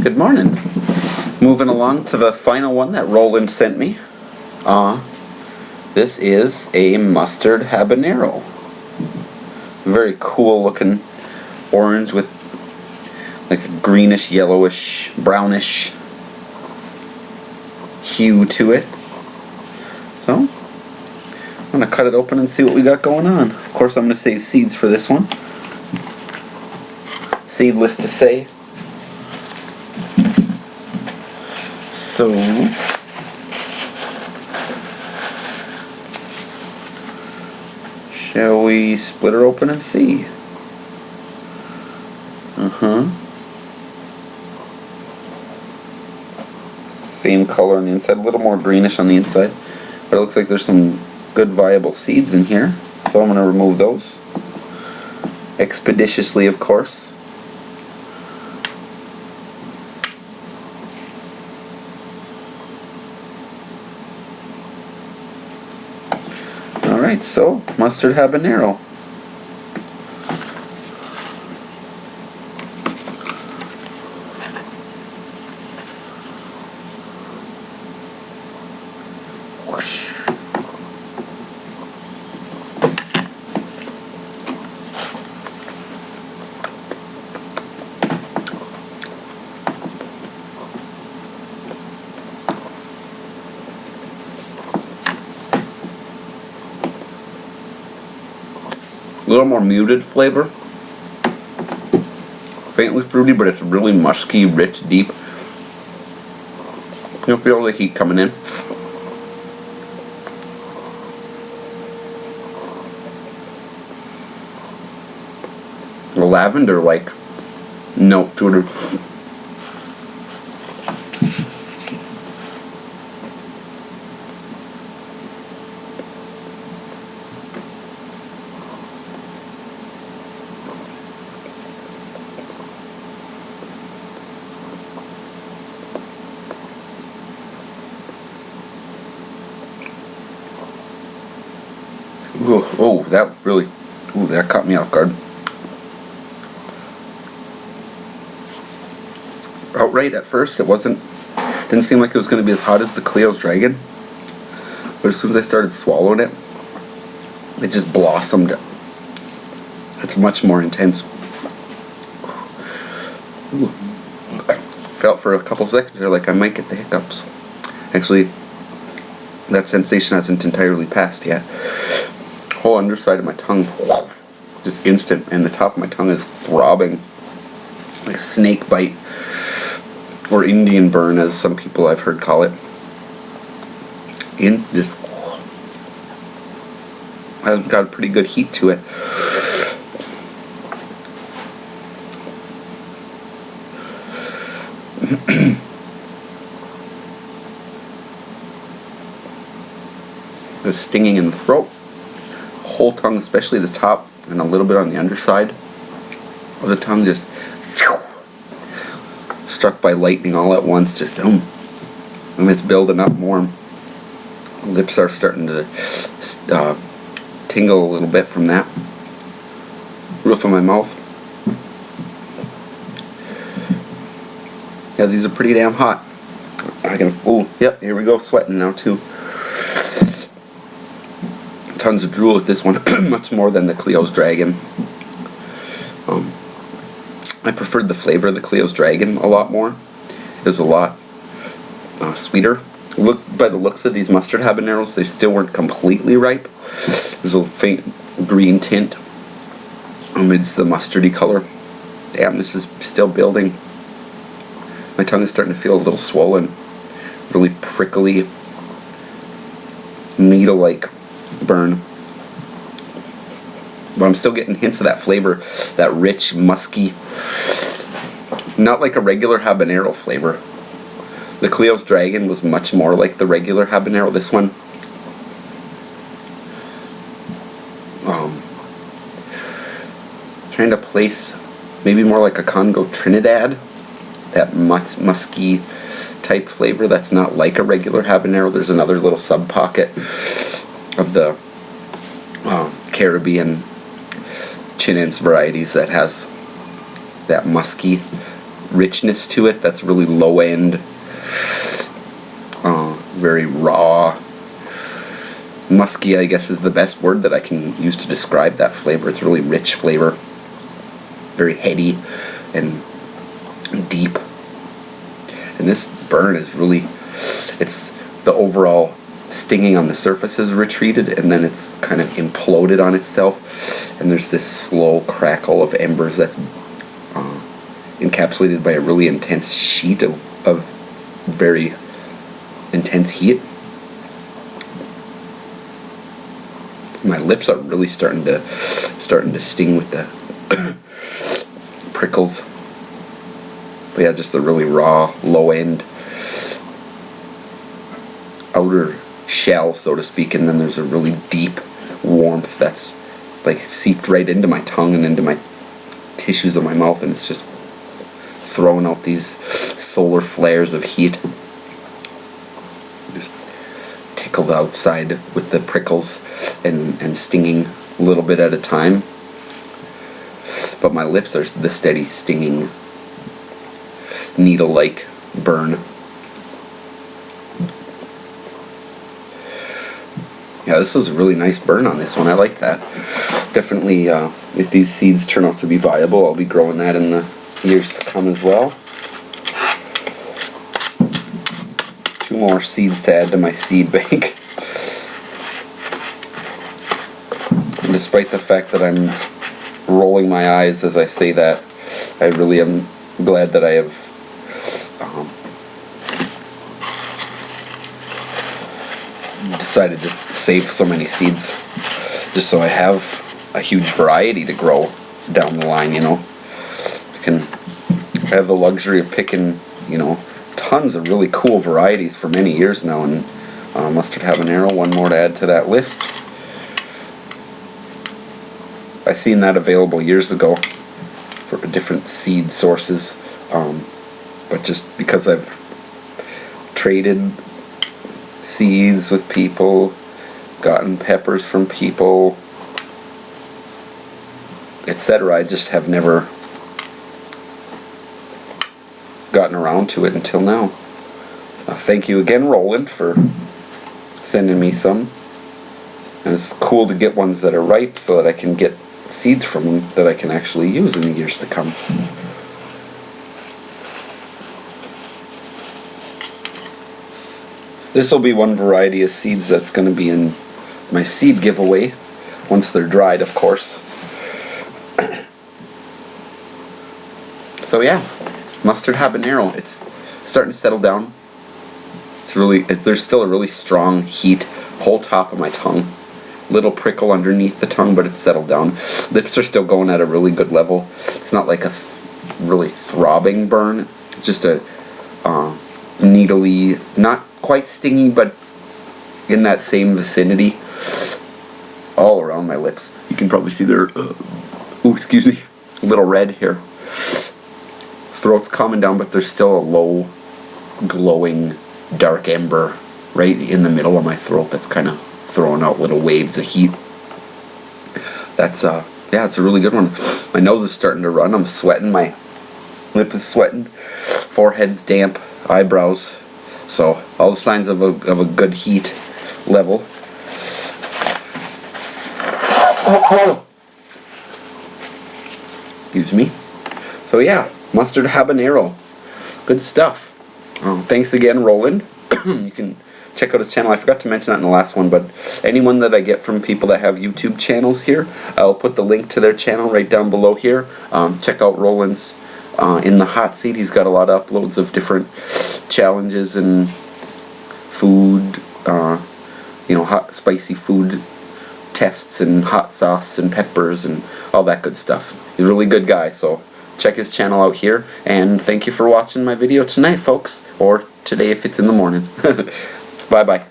Good morning. Moving along to the final one that Roland sent me. This is a mustard habanero. Very cool looking orange with like a greenish, yellowish, brownish hue to it. So, I'm going to cut it open and see what we got going on. Of course, I'm going to save seeds for this one. Seedless to say. So, shall we split her open and see? Same color on the inside, a little more greenish on the inside, but it looks like there's some good viable seeds in here, so I'm going to remove those expeditiously, of course. Alright, so mustard habanero. Whoosh. A little more muted flavor. Faintly fruity, but it's really musky, rich, deep. You'll feel the heat coming in. A lavender-like note to it. Ooh, oh, that really, that caught me off guard. Outright at first, didn't seem like it was going to be as hot as the Cleo's Dragon, but as soon as I started swallowing it, it just blossomed. It's much more intense. Ooh. Felt for a couple seconds there like I might get the hiccups. Actually, that sensation hasn't entirely passed yet. Whole underside of my tongue, just instant, and the top of my tongue is throbbing like a snake bite, or Indian burn, as some people I've heard call it. Just has got a pretty good heat to it. The stinging in the throat. Whole tongue, especially the top and a little bit on the underside of the tongue, just struck by lightning all at once. Just and it's building up more. Lips are starting to tingle a little bit from that. Roof of my mouth. Yeah, these are pretty damn hot. Yep, here we go, sweating now too. Tons of drool with this one, much more than the Cleo's Dragon. I preferred the flavor of the Cleo's Dragon a lot more. It was a lot sweeter. By the looks of these mustard habaneros, they still weren't completely ripe. There's a faint green tint amidst the mustardy color. Damn, this is still building. My tongue is starting to feel a little swollen. Really prickly, needle-like burn. But I'm still getting hints of that flavor, that rich, musky, not like a regular habanero flavor. The Cleo's Dragon was much more like the regular habanero. This one, trying to place maybe more like a Congo Trinidad, that musky type flavor that's not like a regular habanero. There's another little sub pocket of the Caribbean Chinense varieties that has that musky richness to it that's really low end, very raw. Musky, I guess, is the best word that I can use to describe that flavor. It's really rich flavor, very heady and deep. And this burn is really, it's the overall stinging on the surface is retreated, and then it's kind of imploded on itself, and there's this slow crackle of embers that's encapsulated by a really intense sheet of very intense heat. My lips are really starting to sting with the prickles. But yeah, just a really raw, low end outer shell, so to speak, and then there's a really deep warmth that's like seeped right into my tongue and into my tissues of my mouth, and it's just throwing out these solar flares of heat. Just tickled outside with the prickles and stinging a little bit at a time. But my lips are the steady stinging needle-like burn. Yeah, this was a really nice burn on this one. I like that. Definitely, if these seeds turn out to be viable, I'll be growing that in the years to come as well. 2 more seeds to add to my seed bank. And despite the fact that I'm rolling my eyes as I say that, I really am glad that I have decided to save so many seeds, just so I have a huge variety to grow down the line. I have the luxury of picking, tons of really cool varieties for many years now, and mustard habanero, one more to add to that list. I seen that available years ago for different seed sources, but just because I've traded seeds with people, gotten peppers from people, etc., I just have never gotten around to it until now. Thank you again, Roland, for sending me some. And it's cool to get ones that are ripe so that I can get seeds from them that I can actually use in the years to come. This will be one variety of seeds that's going to be in my seed giveaway, once they're dried, of course. So yeah, mustard habanero. It's starting to settle down. There's still a really strong heat, whole top of my tongue. Little prickle underneath the tongue, but it's settled down. Lips are still going at a really good level. It's not like a really throbbing burn. It's just a needly, not quite stingy, but in that same vicinity all around my lips. You can probably see they're a little red here. Throat's calming down, but there's still a low glowing dark ember right in the middle of my throat that's kind of throwing out little waves of heat. That's it's a really good one. My nose is starting to run. I'm sweating. My lip is sweating. Forehead's damp. Eyebrows. So all the signs of a good heat level. Excuse me. So yeah, mustard habanero. Good stuff. Thanks again, Roland. You can check out his channel. I forgot to mention that in the last one, but anyone that I get from people that have YouTube channels here, I'll put the link to their channel right down below here. Check out Roland's in the hot seat. He's got a lot of uploads of different challenges and food, hot spicy food tests and hot sauce and peppers and all that good stuff. He's a really good guy, so check his channel out here, and thank you for watching my video tonight, folks, or today if it's in the morning. Bye bye.